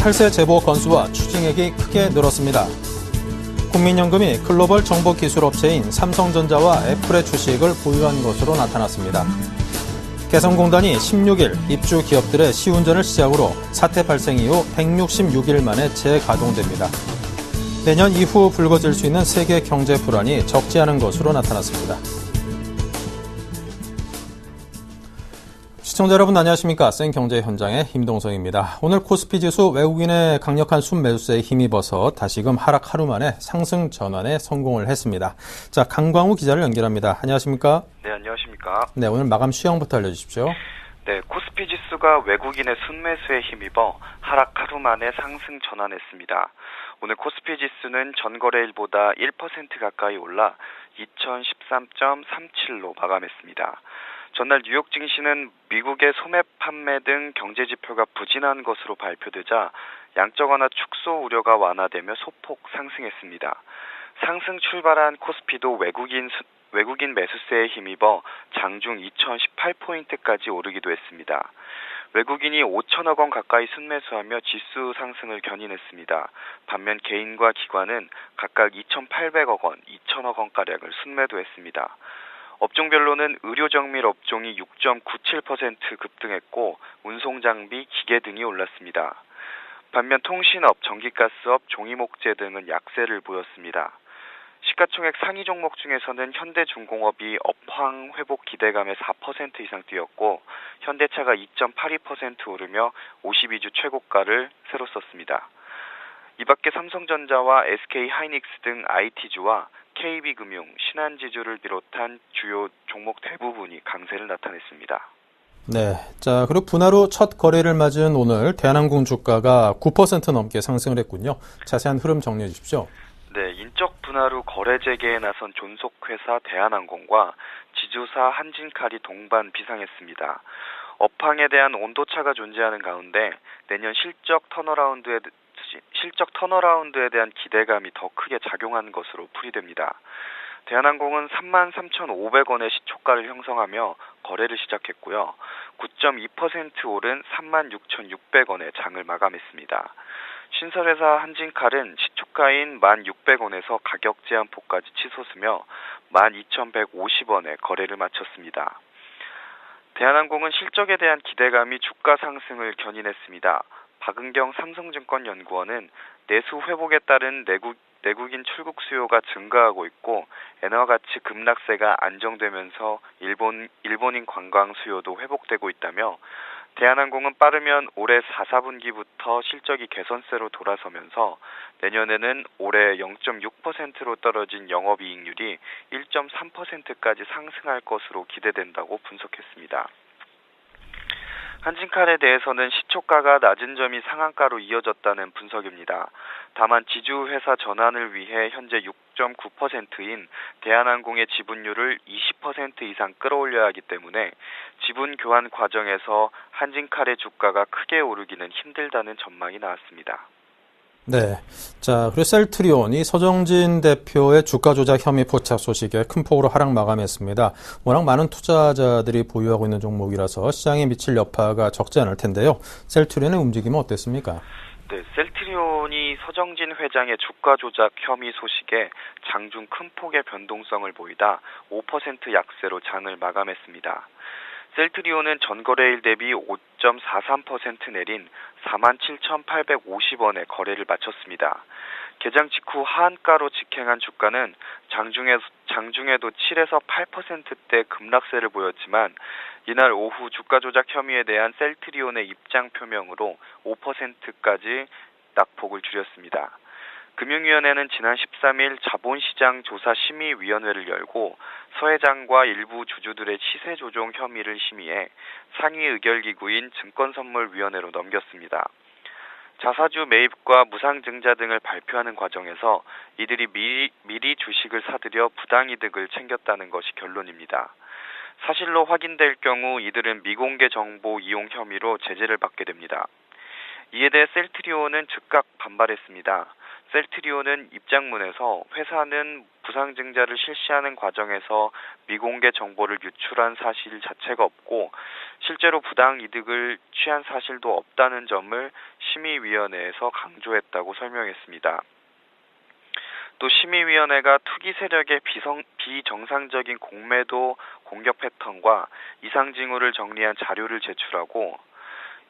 탈세 제보 건수와 추징액이 크게 늘었습니다. 국민연금이 글로벌 정보기술업체인 삼성전자와 애플의 주식을 보유한 것으로 나타났습니다. 개성공단이 16일 입주 기업들의 시운전을 시작으로 사태 발생 이후 166일 만에 재가동됩니다. 내년 이후 불거질 수 있는 세계 경제 불안이 적지 않은 것으로 나타났습니다. 시청자 여러분 안녕하십니까. 생경제 현장의 임동성입니다. 오늘 코스피 지수 외국인의 강력한 순매수세에 힘입어서 다시금 하락 하루 만에 상승 전환에 성공을 했습니다. 자, 강광우 기자를 연결합니다. 안녕하십니까. 네, 안녕하십니까. 네, 오늘 마감 시황부터 알려주십시오. 네, 코스피 지수가 외국인의 순매수에 힘입어 하락 하루 만에 상승 전환했습니다. 오늘 코스피 지수는 전거래일보다 1% 가까이 올라 2013.37로 마감했습니다. 전날 뉴욕 증시는 미국의 소매 판매 등 경제 지표가 부진한 것으로 발표되자 양적 완화 축소 우려가 완화되며 소폭 상승했습니다. 상승 출발한 코스피도 외국인 매수세에 힘입어 장중 2018포인트까지 오르기도 했습니다. 외국인이 5천억 원 가까이 순매수하며 지수 상승을 견인했습니다. 반면 개인과 기관은 각각 2,800억 원, 2천억 원가량을 순매도 했습니다. 업종별로는 의료정밀 업종이 6.97% 급등했고 운송장비, 기계 등이 올랐습니다. 반면 통신업, 전기가스업, 종이목재 등은 약세를 보였습니다. 시가총액 상위 종목 중에서는 현대중공업이 업황 회복 기대감에 4% 이상 뛰었고 현대차가 2.82% 오르며 52주 최고가를 새로 썼습니다. 이 밖에 삼성전자와 SK하이닉스 등 IT주와 KB금융, 신한지주를 비롯한 주요 종목 대부분이 강세를 나타냈습니다. 네, 자 그리고 분할 후 첫 거래를 맞은 오늘 대한항공 주가가 9% 넘게 상승을 했군요. 자세한 흐름 정리해 주십시오. 네, 인적 분할 후 거래 재개에 나선 존속회사 대한항공과 지주사 한진칼이 동반 비상했습니다. 업황에 대한 온도차가 존재하는 가운데 내년 실적 턴어라운드에 대한 기대감이 더 크게 작용한 것으로 풀이됩니다. 대한항공은 33,500원의 시초가를 형성하며 거래를 시작했고요. 9.2% 오른 36,600원에 장을 마감했습니다. 신설회사 한진칼은 시초가인 1,600원에서 가격 제한폭까지 치솟으며 12,150원에 거래를 마쳤습니다. 대한항공은 실적에 대한 기대감이 주가 상승을 견인했습니다. 박은경 삼성증권연구원은 내수 회복에 따른 내국인 출국 수요가 증가하고 있고 엔화 가치 급락세가 안정되면서 일본인 관광 수요도 회복되고 있다며 대한항공은 빠르면 올해 4, 4분기부터 실적이 개선세로 돌아서면서 내년에는 올해 0.6%로 떨어진 영업이익률이 1.3%까지 상승할 것으로 기대된다고 분석했습니다. 한진칼에 대해서는 시초가가 낮은 점이 상한가로 이어졌다는 분석입니다. 다만 지주회사 전환을 위해 현재 6.9%인 대한항공의 지분율을 20% 이상 끌어올려야 하기 때문에 지분 교환 과정에서 한진칼의 주가가 크게 오르기는 힘들다는 전망이 나왔습니다. 네. 자, 그리고 셀트리온이 서정진 대표의 주가 조작 혐의 포착 소식에 큰 폭으로 하락 마감했습니다. 워낙 많은 투자자들이 보유하고 있는 종목이라서 시장에 미칠 여파가 적지 않을 텐데요. 셀트리온의 움직임은 어땠습니까? 네, 셀트리온이 서정진 회장의 주가 조작 혐의 소식에 장중 큰 폭의 변동성을 보이다 5% 약세로 장을 마감했습니다. 셀트리온은 전거래일 대비 5.43% 내린 47,850원에 거래를 마쳤습니다. 개장 직후 하한가로 직행한 주가는 장중에도 7에서 8%대 급락세를 보였지만 이날 오후 주가 조작 혐의에 대한 셀트리온의 입장 표명으로 5%까지 낙폭을 줄였습니다. 금융위원회는 지난 13일 자본시장조사심의위원회를 열고 서 회장과 일부 주주들의 시세 조종 혐의를 심의해 상위 의결기구인 증권선물위원회로 넘겼습니다. 자사주 매입과 무상증자 등을 발표하는 과정에서 이들이 미리 주식을 사들여 부당이득을 챙겼다는 것이 결론입니다. 사실로 확인될 경우 이들은 미공개 정보 이용 혐의로 제재를 받게 됩니다. 이에 대해 셀트리온은 즉각 반발했습니다. 셀트리온은 입장문에서 회사는 부상증자를 실시하는 과정에서 미공개 정보를 유출한 사실 자체가 없고 실제로 부당 이득을 취한 사실도 없다는 점을 심의위원회에서 강조했다고 설명했습니다. 또 심의위원회가 투기 세력의 비정상적인 공매도 공격 패턴과 이상 징후를 정리한 자료를 제출하고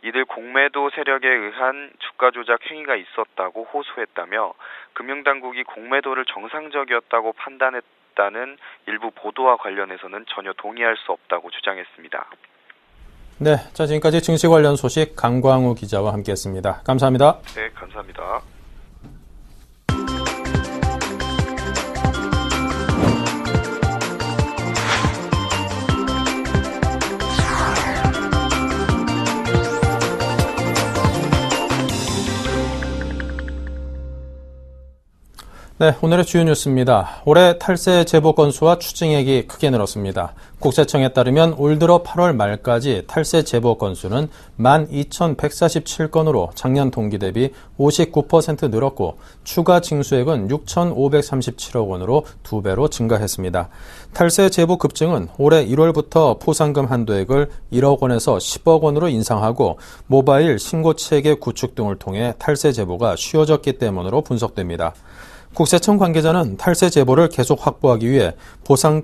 이들 공매도 세력에 의한 주가 조작 행위가 있었다고 호소했다며 금융당국이 공매도를 정상적이었다고 판단했다는 일부 보도와 관련해서는 전혀 동의할 수 없다고 주장했습니다. 네, 자 지금까지 증시 관련 소식 강광우 기자와 함께했습니다. 감사합니다. 네, 감사합니다. 네, 오늘의 주요 뉴스입니다. 올해 탈세 제보 건수와 추징액이 크게 늘었습니다. 국세청에 따르면 올 들어 8월 말까지 탈세 제보 건수는 12,147건으로 작년 동기 대비 59% 늘었고 추가 징수액은 6,537억 원으로 2배로 증가했습니다. 탈세 제보 급증은 올해 1월부터 포상금 한도액을 1억 원에서 10억 원으로 인상하고 모바일 신고 체계 구축 등을 통해 탈세 제보가 쉬워졌기 때문으로 분석됩니다. 국세청 관계자는 탈세 제보를 계속 확보하기 위해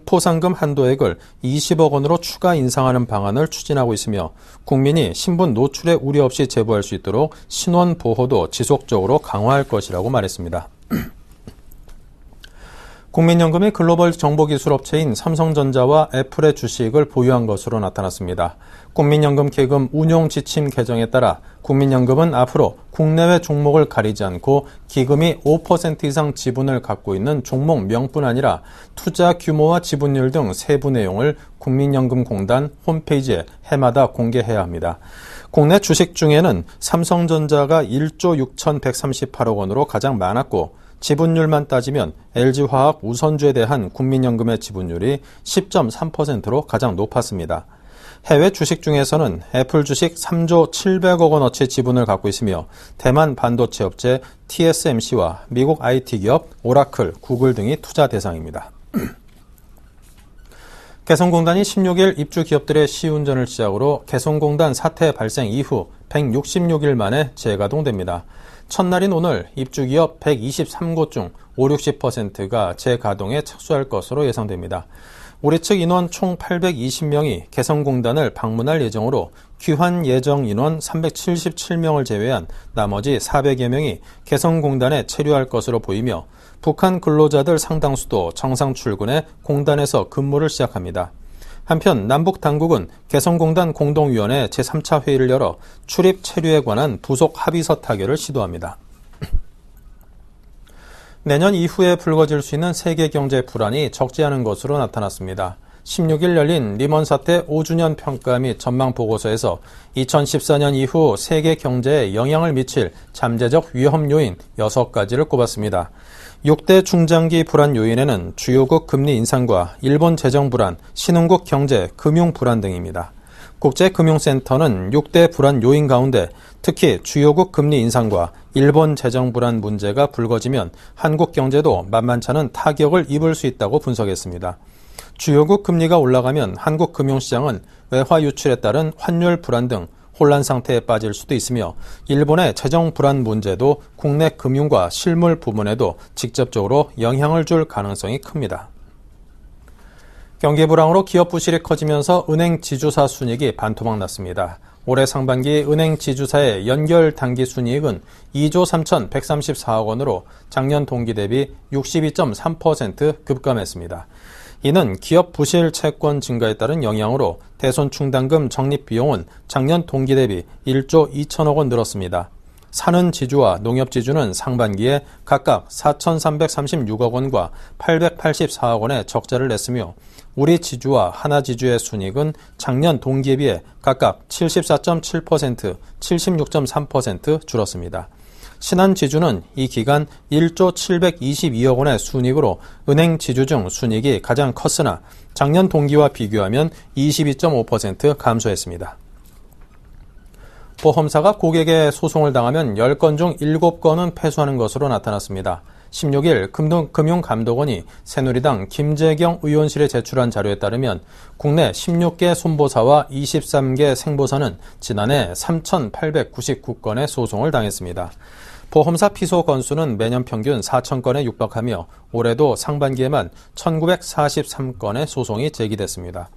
포상금 한도액을 20억 원으로 추가 인상하는 방안을 추진하고 있으며 국민이 신분 노출에 우려 없이 제보할 수 있도록 신원 보호도 지속적으로 강화할 것이라고 말했습니다. 국민연금이 글로벌 정보기술업체인 삼성전자와 애플의 주식을 보유한 것으로 나타났습니다. 국민연금 계금 운용 지침 개정에 따라 국민연금은 앞으로 국내외 종목을 가리지 않고 기금이 5% 이상 지분을 갖고 있는 종목명뿐 아니라 투자 규모와 지분율 등 세부 내용을 국민연금공단 홈페이지에 해마다 공개해야 합니다. 국내 주식 중에는 삼성전자가 1조 6,138억 원으로 가장 많았고 지분율만 따지면 LG화학 우선주에 대한 국민연금의 지분율이 10.3%로 가장 높았습니다. 해외 주식 중에서는 애플 주식 3조 700억 원어치 지분을 갖고 있으며 대만 반도체 업체 TSMC와 미국 IT 기업 오라클, 구글 등이 투자 대상입니다. 개성공단이 16일 입주 기업들의 시운전을 시작으로 개성공단 사태 발생 이후 166일 만에 재가동됩니다. 첫날인 오늘 입주기업 123곳 중 50~60%가 재가동에 착수할 것으로 예상됩니다. 우리 측 인원 총 820명이 개성공단을 방문할 예정으로 귀환 예정 인원 377명을 제외한 나머지 400여 명이 개성공단에 체류할 것으로 보이며 북한 근로자들 상당수도 정상 출근해 공단에서 근무를 시작합니다. 한편 남북 당국은 개성공단 공동위원회 제3차 회의를 열어 출입 체류에 관한 부속 합의서 타결을 시도합니다. 내년 이후에 불거질 수 있는 세계 경제 불안이 적지 않은 것으로 나타났습니다. 16일 열린 리먼 사태 5주년 평가 및 전망 보고서에서 2014년 이후 세계 경제에 영향을 미칠 잠재적 위험 요인 6가지를 꼽았습니다. 6대 중장기 불안 요인에는 주요국 금리 인상과 일본 재정 불안, 신흥국 경제, 금융 불안 등입니다. 국제금융센터는 6대 불안 요인 가운데 특히 주요국 금리 인상과 일본 재정 불안 문제가 불거지면 한국 경제도 만만찮은 타격을 입을 수 있다고 분석했습니다. 주요국 금리가 올라가면 한국 금융시장은 외화 유출에 따른 환율 불안 등 혼란 상태에 빠질 수도 있으며 일본의 재정 불안 문제도 국내 금융과 실물 부문에도 직접적으로 영향을 줄 가능성이 큽니다. 경기 불황으로 기업 부실이 커지면서 은행 지주사 순이익이 반토막 났습니다. 올해 상반기 은행 지주사의 연결 단기 순이익은 2조 3,134억 원으로 작년 동기 대비 62.3% 급감했습니다. 이는 기업 부실 채권 증가에 따른 영향으로 대손 충당금 적립 비용은 작년 동기 대비 1조 2천억 원 늘었습니다. 사는 지주와 농협 지주는 상반기에 각각 4,336억 원과 884억 원의 적자를 냈으며 우리 지주와 하나 지주의 순이익은 작년 동기에 비해 각각 74.7%, 76.3% 줄었습니다. 신한 지주는 이 기간 1조 722억 원의 순이익으로 은행 지주 중 순이익이 가장 컸으나 작년 동기와 비교하면 22.5% 감소했습니다. 보험사가 고객의 소송을 당하면 10건 중 7건은 패소하는 것으로 나타났습니다. 16일 금융감독원이 새누리당 김재경 의원실에 제출한 자료에 따르면 국내 16개 손보사와 23개 생보사는 지난해 3,899건의 소송을 당했습니다. 보험사 피소 건수는 매년 평균 4,000건에 육박하며 올해도 상반기에만 1,943건의 소송이 제기됐습니다.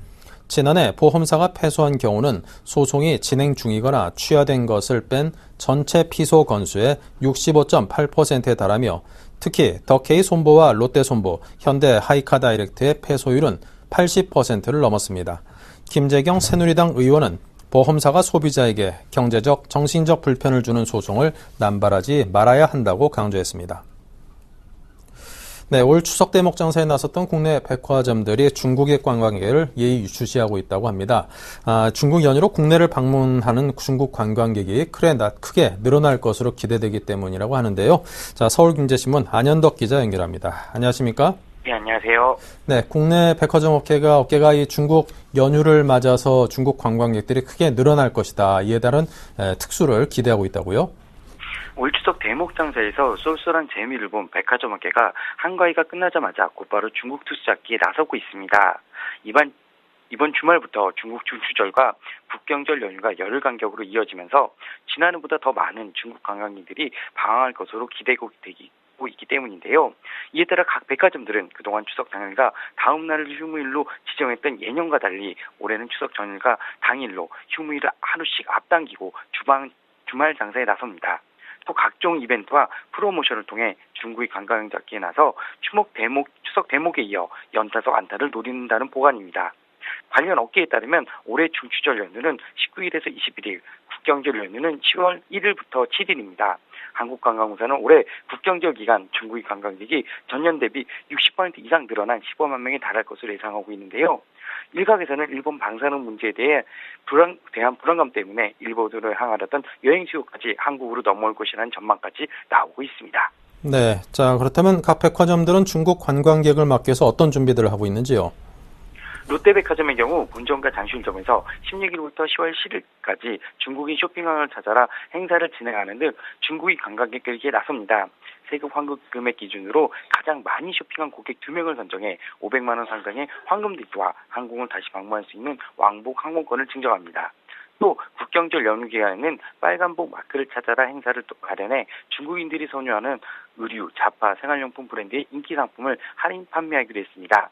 지난해 보험사가 패소한 경우는 소송이 진행 중이거나 취하된 것을 뺀 전체 피소 건수의 65.8%에 달하며 특히 더케이 손보와 롯데 손보, 현대 하이카 다이렉트의 패소율은 80%를 넘었습니다. 김재경 새누리당 의원은 보험사가 소비자에게 경제적, 정신적 불편을 주는 소송을 남발하지 말아야 한다고 강조했습니다. 네, 올 추석 대목 장사에 나섰던 국내 백화점들이 중국의 관광객을 예의주시하고 있다고 합니다. 중국 연휴로 국내를 방문하는 중국 관광객이 크게 늘어날 것으로 기대되기 때문이라고 하는데요. 자, 서울경제신문 안현덕 기자 연결합니다. 안녕하십니까? 네, 안녕하세요. 네, 국내 백화점 업계가 이 중국 연휴를 맞아서 중국 관광객들이 크게 늘어날 것이다. 이에 따른 특수를 기대하고 있다고요? 올 추석 대목 장사에서 쏠쏠한 재미를 본 백화점 업계가 한가위가 끝나자마자 곧바로 중국 투수 잡기에 나서고 있습니다. 이번 주말부터 중국 중추절과 국경절 연휴가 열흘 간격으로 이어지면서 지난해보다 더 많은 중국 관광객들이 방황할 것으로 기대고 있기 때문인데요. 이에 따라 각 백화점들은 그동안 추석 당일과 다음 날을 휴무일로 지정했던 예년과 달리 올해는 추석 전일과 당일로 휴무일을 하루씩 앞당기고 주말 장사에 나섭니다. 또 각종 이벤트와 프로모션을 통해 중국의 관광객 잡기에 나서 추석 대목에 이어 연타석 안타를 노린다는 보관입니다. 관련 업계에 따르면 올해 중추절 연휴는 19일에서 21일, 국경절 연휴는 10월 1일부터 7일입니다. 한국관광공사는 올해 국경절 기간 중국의 관광객이 전년 대비 60% 이상 늘어난 15만 명에 달할 것으로 예상하고 있는데요. 일각에서는 일본 방사능 문제에 대한 불안감 때문에 일본으로 향하려던 여행 수요까지 한국으로 넘어올 것이라는 전망까지 나오고 있습니다. 네, 자 그렇다면 각 백화점들은 중국 관광객을 막기 위해서 어떤 준비들을 하고 있는지요? 롯데백화점의 경우 본점과 장실점에서 16일부터 10월 10일까지 중국인 쇼핑왕을 찾아라 행사를 진행하는 등 중국인 관광객들에게 나섭니다. 세금 환급 금액 기준으로 가장 많이 쇼핑한 고객 2명을 선정해 500만 원 상당의 황금 디스와 항공을 다시 방문할 수 있는 왕복 항공권을 증정합니다. 또 국경절 연휴 기간에는 빨간복 마크를 찾아라 행사를 또 마련해 중국인들이 선호하는 의류, 잡화, 생활용품 브랜드의 인기 상품을 할인 판매하기로 했습니다.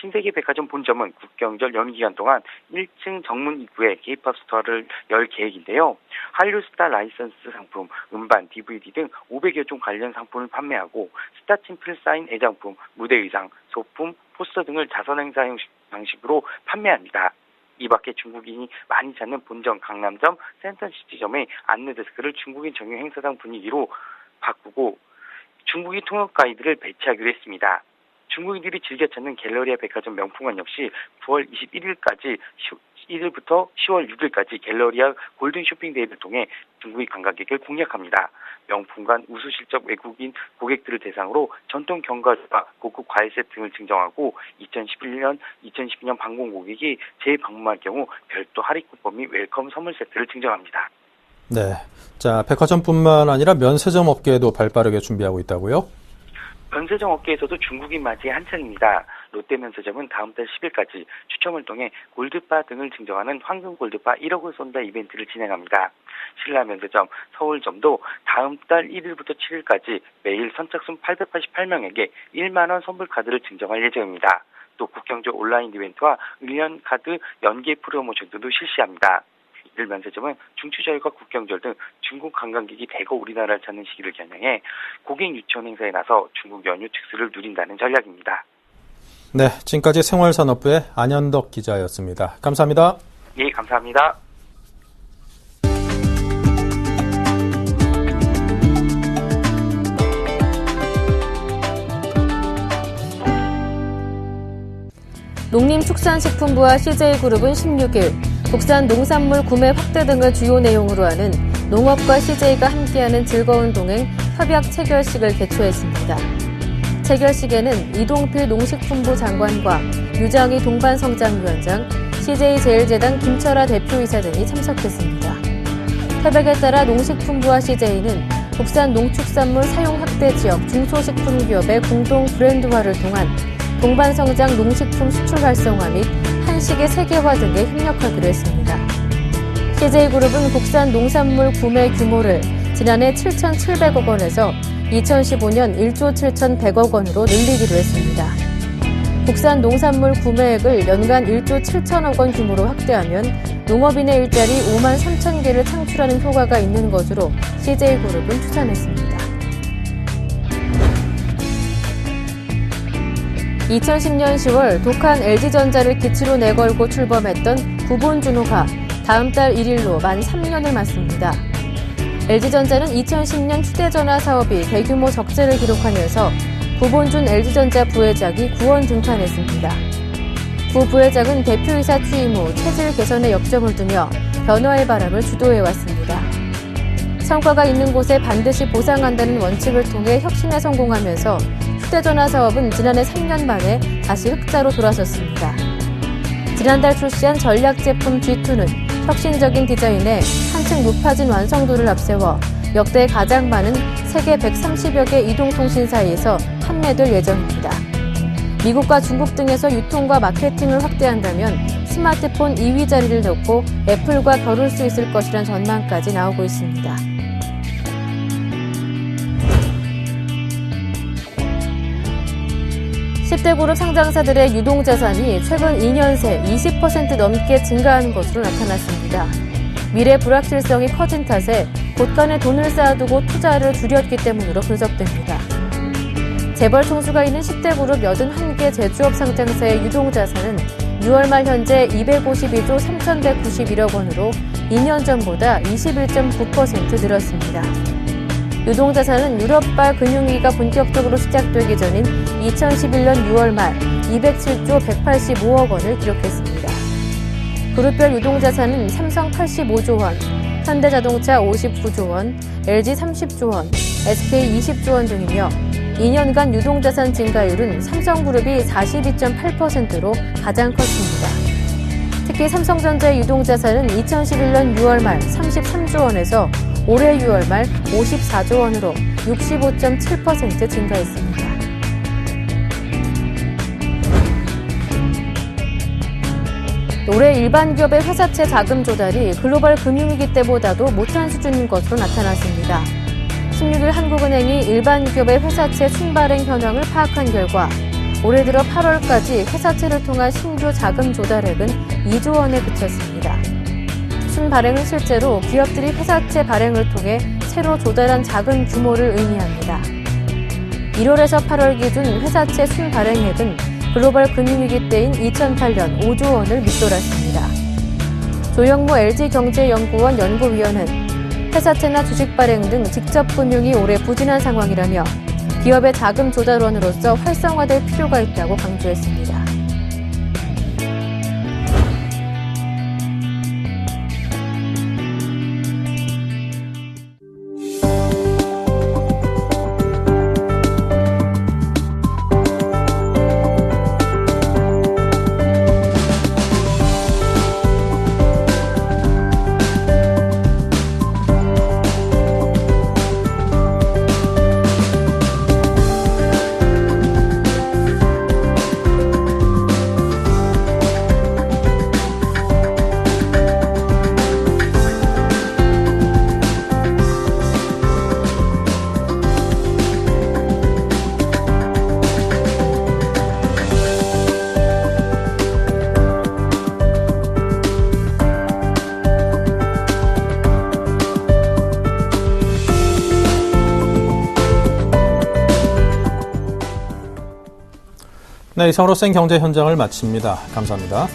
신세계 백화점 본점은 국경절 연휴 기간 동안 1층 정문 입구에 K-POP 스토어를 열 계획인데요. 한류 스타 라이선스 상품, 음반, DVD 등 500여 종 관련 상품을 판매하고 스타 친필 사인 애장품, 무대 의상, 소품, 포스터 등을 자선 행사 방식으로 판매합니다. 이 밖에 중국인이 많이 찾는 본점 강남점, 센터시티점의 안내 데스크를 중국인 정형 행사장 분위기로 바꾸고 중국인 통역 가이드를 배치하기로 했습니다. 중국인들이 즐겨 찾는 갤러리아 백화점 명품관 역시 9월 21일부터 10월 6일까지 갤러리아 골든 쇼핑 데이를 통해 중국인 관광객을 공략합니다. 명품관 우수 실적 외국인 고객들을 대상으로 전통 경과와 고급 과일 세트 등을 증정하고 2012년 방문 고객이 재방문할 경우 별도 할인 쿠폰 및 웰컴 선물 세트를 증정합니다. 네, 자 백화점뿐만 아니라 면세점 업계에도 발빠르게 준비하고 있다고요? 면세점 업계에서도 중국인 맞이에 한창입니다. 롯데면세점은 다음 달 10일까지 추첨을 통해 골드바 등을 증정하는 황금 골드바 1억을 쏜다 이벤트를 진행합니다. 신라면세점 서울점도 다음 달 1일부터 7일까지 매일 선착순 888명에게 1만 원 선불 카드를 증정할 예정입니다. 또 국경절 온라인 이벤트와 을련 카드 연계 프로모션도 실시합니다. 이들 면세점은 중추절과 국경절 등 중국 관광객이 대거 우리나라를 찾는 시기를 겨냥해 고객 유치원 행사에 나서 중국 연휴 특수를 누린다는 전략입니다. 네, 지금까지 생활산업부의 안현덕 기자였습니다. 감사합니다. 예, 감사합니다. 농림축산식품부와 CJ그룹은 16일 국산 농산물 구매 확대 등을 주요 내용으로 하는 농업과 CJ가 함께하는 즐거운 동행 협약 체결식을 개최했습니다. 체결식에는 이동필 농식품부 장관과 유장희 동반성장위원장, CJ제일제당 김철아 대표이사 등이 참석했습니다. 협약에 따라 농식품부와 CJ는 국산 농축산물 사용 확대 지역 중소식품기업의 공동 브랜드화를 통한 동반성장 농식품 수출 활성화 및 한식의 세계화 등에 협력하기로 했습니다. CJ그룹은 국산 농산물 구매 규모를 지난해 7,700억 원에서 2015년 1조 7,100억 원으로 늘리기로 했습니다. 국산 농산물 구매액을 연간 1조 7천억 원 규모로 확대하면 농업인의 일자리 5만 3천 개를 창출하는 효과가 있는 것으로 CJ그룹은 추산했습니다. 2010년 10월 독한 LG전자를 기치로 내걸고 출범했던 구본준호가 다음 달 1일로 만 3년을 맞습니다. LG전자는 2010년 휴대전화 사업이 대규모 적자를 기록하면서 구본준 LG전자 부회장이 구원 등판했습니다. 구 부회장은 대표이사 취임 후 체질 개선에 역점을 두며 변화의 바람을 주도해왔습니다. 성과가 있는 곳에 반드시 보상한다는 원칙을 통해 혁신에 성공하면서 휴대전화 사업은 지난해 3년 만에 다시 흑자로 돌아섰습니다. 지난달 출시한 전략 제품 G2는 혁신적인 디자인에 한층 높아진 완성도를 앞세워 역대 가장 많은 세계 130여 개 이동통신사에서 판매될 예정입니다. 미국과 중국 등에서 유통과 마케팅을 확대한다면 스마트폰 2위 자리를 놓고 애플과 겨룰 수 있을 것이란 전망까지 나오고 있습니다. (10대) 그룹 상장사들의 유동자산이 최근 2년 새 20% 넘게 증가한 것으로 나타났습니다. 미래 불확실성이 커진 탓에 곳간에 돈을 쌓아두고 투자를 줄였기 때문으로 분석됩니다. 재벌 총수가 있는 10대 그룹 81개 제조업 상장사의 유동자산은 6월 말 현재 252조 3,191억 원으로 2년 전보다 21.9% 늘었습니다. 유동자산은 유럽발 금융위기가 본격적으로 시작되기 전인 2011년 6월 말 207조 185억 원을 기록했습니다. 그룹별 유동자산은 삼성 85조 원, 현대자동차 59조 원, LG 30조 원, SK 20조 원 등이며 2년간 유동자산 증가율은 삼성그룹이 42.8%로 가장 컸습니다. 특히 삼성전자의 유동자산은 2011년 6월 말 33조 원에서 올해 6월 말 54조 원으로 65.7% 증가했습니다. 올해 일반 기업의 회사채 자금 조달이 글로벌 금융위기 때보다도 못한 수준인 것으로 나타났습니다. 16일 한국은행이 일반 기업의 회사채 순발행 현황을 파악한 결과 올해 들어 8월까지 회사채를 통한 신규 자금 조달액은 2조 원에 그쳤습니다. 순발행은 실제로 기업들이 회사채 발행을 통해 새로 조달한 자금 규모를 의미합니다. 1월에서 8월 기준 회사채 순발행액은 글로벌 금융위기 때인 2008년 5조 원을 밑돌았습니다. 조영모 LG경제연구원 연구위원은 회사채나 주식 발행 등 직접 금융이 올해 부진한 상황이라며 기업의 자금 조달원으로서 활성화될 필요가 있다고 강조했습니다. 네, 이상으로 생경제 현장을 마칩니다. 감사합니다.